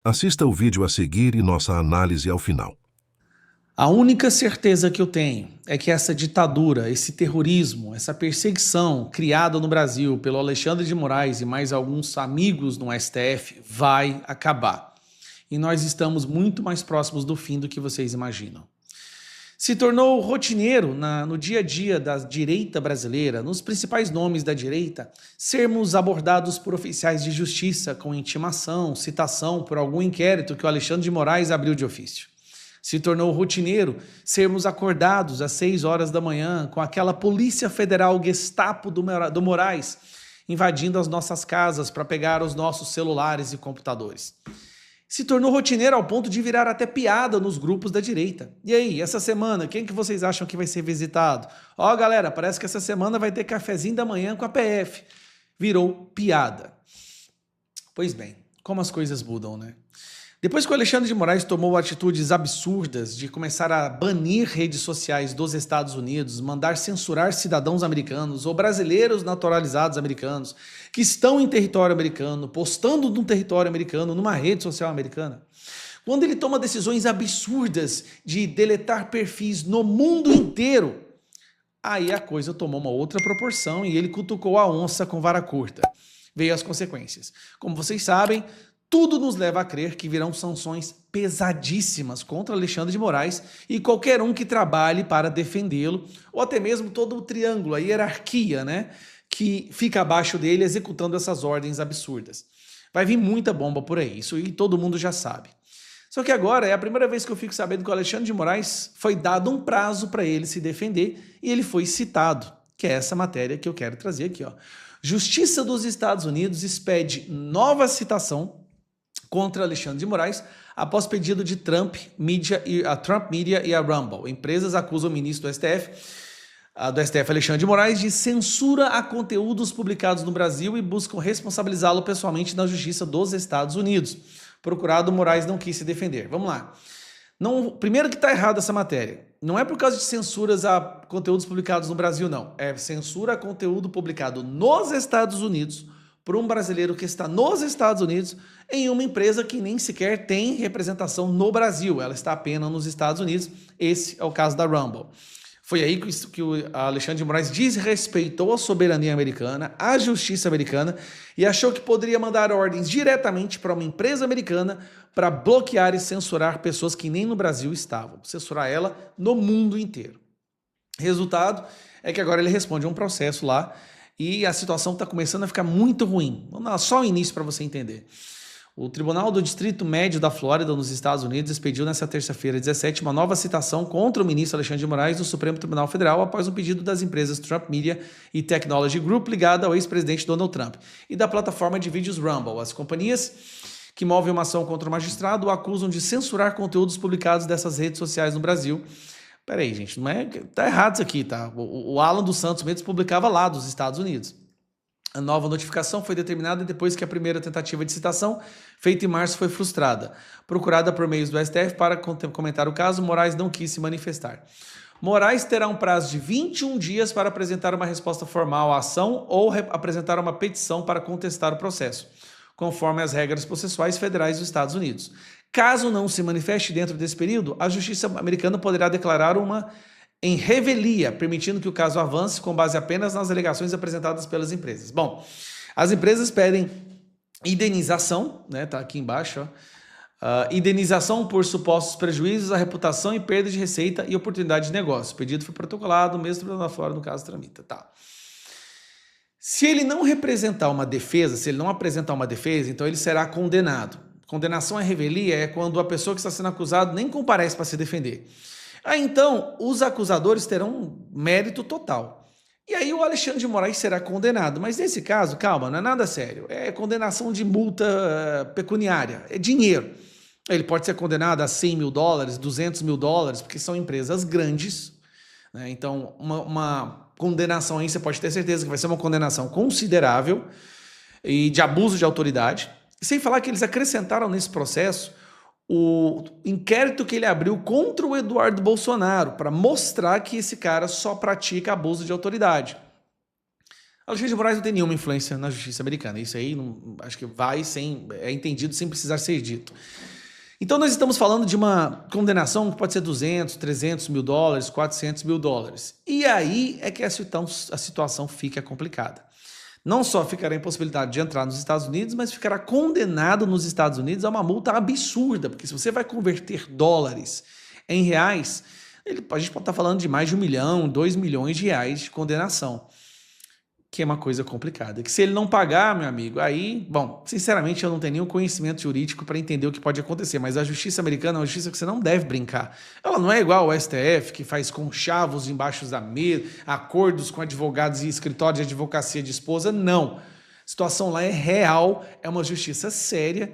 Assista o vídeo a seguir e nossa análise ao final. A única certeza que eu tenho é que essa ditadura, esse terrorismo, essa perseguição criada no Brasil pelo Alexandre de Moraes e mais alguns amigos no STF vai acabar. E nós estamos muito mais próximos do fim do que vocês imaginam. Se tornou rotineiro no dia a dia da direita brasileira, nos principais nomes da direita, sermos abordados por oficiais de justiça com intimação, citação por algum inquérito que o Alexandre de Moraes abriu de ofício. Se tornou rotineiro sermos acordados às 6 horas da manhã com aquela Polícia Federal Gestapo do Moraes invadindo as nossas casas para pegar os nossos celulares e computadores. Se tornou rotineiro ao ponto de virar até piada nos grupos da direita. E aí, essa semana, quem que vocês acham que vai ser visitado? Ó, galera, parece que essa semana vai ter cafezinho da manhã com a PF. Virou piada. Pois bem, como as coisas mudam, né? Depois que o Alexandre de Moraes tomou atitudes absurdas de começar a banir redes sociais dos Estados Unidos, mandar censurar cidadãos americanos ou brasileiros naturalizados americanos que estão em território americano, postando num território americano, numa rede social americana, quando ele toma decisões absurdas de deletar perfis no mundo inteiro, aí a coisa tomou uma outra proporção e ele cutucou a onça com vara curta. Veio as consequências. Como vocês sabem, tudo nos leva a crer que virão sanções pesadíssimas contra Alexandre de Moraes e qualquer um que trabalhe para defendê-lo, ou até mesmo todo o triângulo, a hierarquia, né, que fica abaixo dele executando essas ordens absurdas. Vai vir muita bomba por aí, isso e todo mundo já sabe. Só que agora é a primeira vez que eu fico sabendo que o Alexandre de Moraes foi dado um prazo para ele se defender e ele foi citado, que é essa matéria que eu quero trazer aqui, ó. Justiça dos Estados Unidos expede nova citação contra Alexandre de Moraes após pedido de Trump Media e a Rumble. Empresas acusam o ministro do STF Alexandre de Moraes de censura a conteúdos publicados no Brasil e buscam responsabilizá-lo pessoalmente na Justiça dos Estados Unidos. Procurado, Moraes não quis se defender. Vamos lá. Não, primeiro que está errado essa matéria. Não é por causa de censuras a conteúdos publicados no Brasil, não. É censura a conteúdo publicado nos Estados Unidos por um brasileiro que está nos Estados Unidos em uma empresa que nem sequer tem representação no Brasil. Ela está apenas nos Estados Unidos. Esse é o caso da Rumble. Foi aí que o Alexandre de Moraes desrespeitou a soberania americana, a justiça americana, e achou que poderia mandar ordens diretamente para uma empresa americana para bloquear e censurar pessoas que nem no Brasil estavam. Censurar ela no mundo inteiro. Resultado é que agora ele responde a um processo lá e a situação está começando a ficar muito ruim. Vamos dar só o início para você entender. O Tribunal do Distrito Médio da Flórida, nos Estados Unidos, expediu nesta terça-feira, 17, uma nova citação contra o ministro Alexandre de Moraes do Supremo Tribunal Federal após um pedido das empresas Trump Media e Technology Group ligada ao ex-presidente Donald Trump e da plataforma de vídeos Rumble. As companhias que movem uma ação contra o magistrado o acusam de censurar conteúdos publicados dessas redes sociais no Brasil. Peraí, gente, não é, tá errado isso aqui, tá? O Alan dos Santos Mendes publicava lá dos Estados Unidos. A nova notificação foi determinada depois que a primeira tentativa de citação, feita em março, foi frustrada. Procurada por meios do STF para comentar o caso, Moraes não quis se manifestar. Moraes terá um prazo de 21 dias para apresentar uma resposta formal à ação ou apresentar uma petição para contestar o processo, conforme as regras processuais federais dos Estados Unidos. Caso não se manifeste dentro desse período, a justiça americana poderá declarar uma em revelia, permitindo que o caso avance com base apenas nas alegações apresentadas pelas empresas. Bom, as empresas pedem indenização, né? Tá aqui embaixo, ó. Indenização por supostos prejuízos à reputação e perda de receita e oportunidade de negócio. O pedido foi protocolado, o mesmo Tribunal fora no caso tramita. Tá. Se ele não representar uma defesa, se ele não apresentar uma defesa, então ele será condenado. Condenação à revelia é quando a pessoa que está sendo acusada nem comparece para se defender. Então, os acusadores terão mérito total. E aí o Alexandre de Moraes será condenado. Mas nesse caso, calma, não é nada sério. É condenação de multa pecuniária, é dinheiro. Ele pode ser condenado a $100 mil, $200 mil, porque são empresas grandes, né? Então, uma condenação aí, você pode ter certeza que vai ser uma condenação considerável e de abuso de autoridade. Sem falar que eles acrescentaram nesse processo o inquérito que ele abriu contra o Eduardo Bolsonaro, para mostrar que esse cara só pratica abuso de autoridade. Alexandre de Moraes não tem nenhuma influência na justiça americana. Isso aí acho que é entendido sem precisar ser dito. Então nós estamos falando de uma condenação que pode ser 200, 300 mil dólares, 400 mil dólares. E aí é que a situação fica complicada. Não só ficará a impossibilidade de entrar nos Estados Unidos, mas ficará condenado nos Estados Unidos a uma multa absurda, porque se você vai converter dólares em reais, a gente pode estar falando de mais de 1 milhão, 2 milhões de reais de condenação, que é uma coisa complicada. Que se ele não pagar, meu amigo, aí, bom, sinceramente eu não tenho nenhum conhecimento jurídico para entender o que pode acontecer, mas a justiça americana é uma justiça que você não deve brincar. Ela não é igual ao STF, que faz conchavos embaixo da mesa, acordos com advogados e escritório de advocacia de esposa, não. A situação lá é real, é uma justiça séria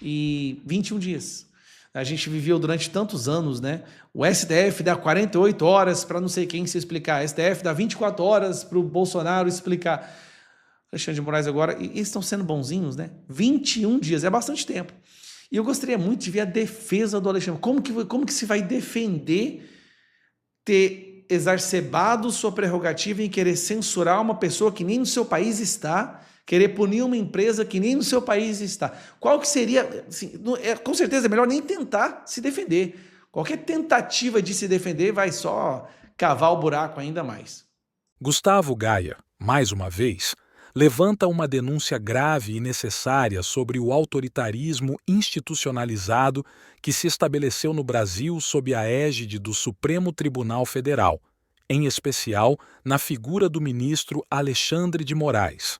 e 21 dias. A gente viveu durante tantos anos, né? O STF dá 48 horas para não sei quem se explicar. O STF dá 24 horas para o Bolsonaro explicar. Alexandre de Moraes agora, e eles estão sendo bonzinhos, né? 21 dias, é bastante tempo. E eu gostaria muito de ver a defesa do Alexandre. Como que se vai defender ter exacerbado sua prerrogativa em querer censurar uma pessoa que nem no seu país está, querer punir uma empresa que nem no seu país está? Qual que seria... Assim, com certeza é melhor nem tentar se defender. Qualquer tentativa de se defender vai só cavar o buraco ainda mais. Gustavo Gaia, mais uma vez, levanta uma denúncia grave e necessária sobre o autoritarismo institucionalizado que se estabeleceu no Brasil sob a égide do Supremo Tribunal Federal, em especial na figura do ministro Alexandre de Moraes.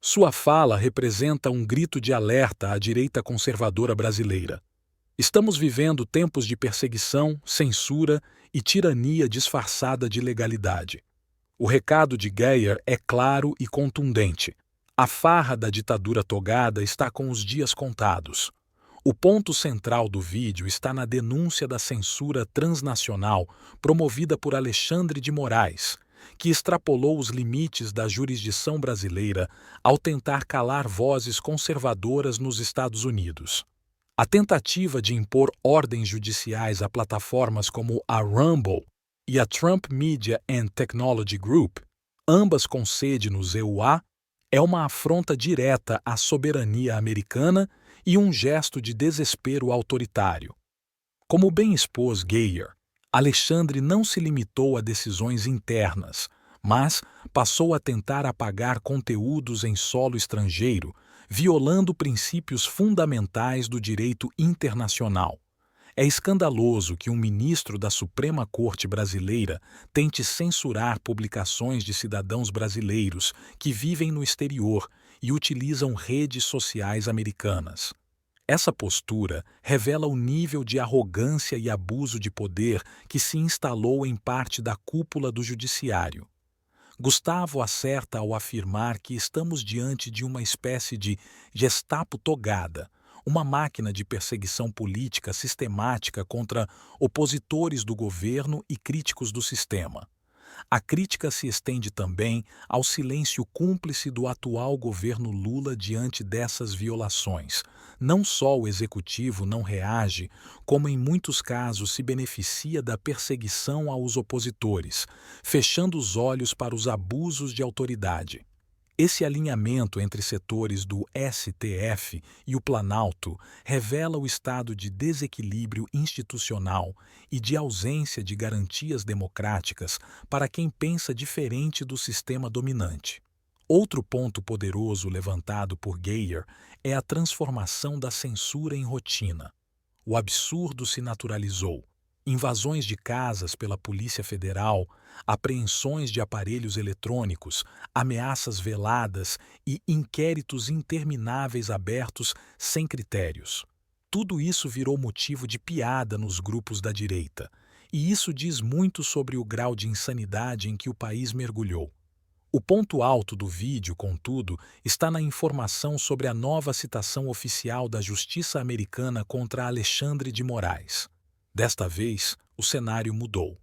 Sua fala representa um grito de alerta à direita conservadora brasileira. Estamos vivendo tempos de perseguição, censura e tirania disfarçada de legalidade. O recado de Geyer é claro e contundente. A farra da ditadura togada está com os dias contados. O ponto central do vídeo está na denúncia da censura transnacional promovida por Alexandre de Moraes, que extrapolou os limites da jurisdição brasileira ao tentar calar vozes conservadoras nos Estados Unidos. A tentativa de impor ordens judiciais a plataformas como a Rumble e a Trump Media and Technology Group, ambas com sede nos EUA, é uma afronta direta à soberania americana e um gesto de desespero autoritário. Como bem expôs Geyer, Alexandre não se limitou a decisões internas, mas passou a tentar apagar conteúdos em solo estrangeiro, violando princípios fundamentais do direito internacional. É escandaloso que um ministro da Suprema Corte brasileira tente censurar publicações de cidadãos brasileiros que vivem no exterior e utilizam redes sociais americanas. Essa postura revela o nível de arrogância e abuso de poder que se instalou em parte da cúpula do judiciário. Gustavo acerta ao afirmar que estamos diante de uma espécie de Gestapo togada, uma máquina de perseguição política sistemática contra opositores do governo e críticos do sistema. A crítica se estende também ao silêncio cúmplice do atual governo Lula diante dessas violações. Não só o executivo não reage, como em muitos casos se beneficia da perseguição aos opositores, fechando os olhos para os abusos de autoridade. Esse alinhamento entre setores do STF e o Planalto revela o estado de desequilíbrio institucional e de ausência de garantias democráticas para quem pensa diferente do sistema dominante. Outro ponto poderoso levantado por Geyer é a transformação da censura em rotina. O absurdo se naturalizou. Invasões de casas pela Polícia Federal, apreensões de aparelhos eletrônicos, ameaças veladas e inquéritos intermináveis abertos sem critérios. Tudo isso virou motivo de piada nos grupos da direita, e isso diz muito sobre o grau de insanidade em que o país mergulhou. O ponto alto do vídeo, contudo, está na informação sobre a nova citação oficial da Justiça Americana contra Alexandre de Moraes. Desta vez, o cenário mudou.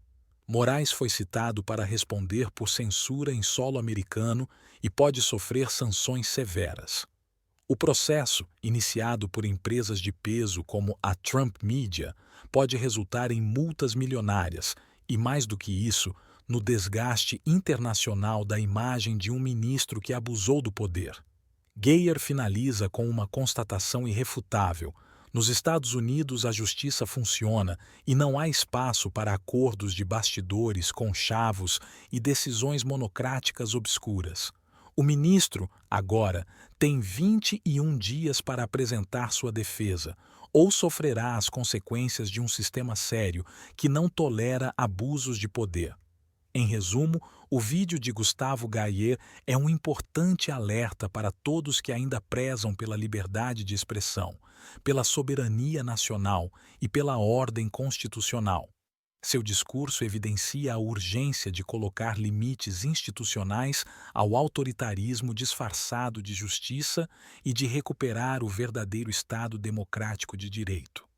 Moraes foi citado para responder por censura em solo americano e pode sofrer sanções severas. O processo, iniciado por empresas de peso como a Trump Media, pode resultar em multas milionárias e, mais do que isso, no desgaste internacional da imagem de um ministro que abusou do poder. Geyer finaliza com uma constatação irrefutável: nos Estados Unidos a justiça funciona e não há espaço para acordos de bastidores conchavos e decisões monocráticas obscuras. O ministro, agora, tem 21 dias para apresentar sua defesa, ou sofrerá as consequências de um sistema sério que não tolera abusos de poder. Em resumo, o vídeo de Gustavo Gayer é um importante alerta para todos que ainda prezam pela liberdade de expressão, pela soberania nacional e pela ordem constitucional. Seu discurso evidencia a urgência de colocar limites institucionais ao autoritarismo disfarçado de justiça e de recuperar o verdadeiro Estado democrático de direito.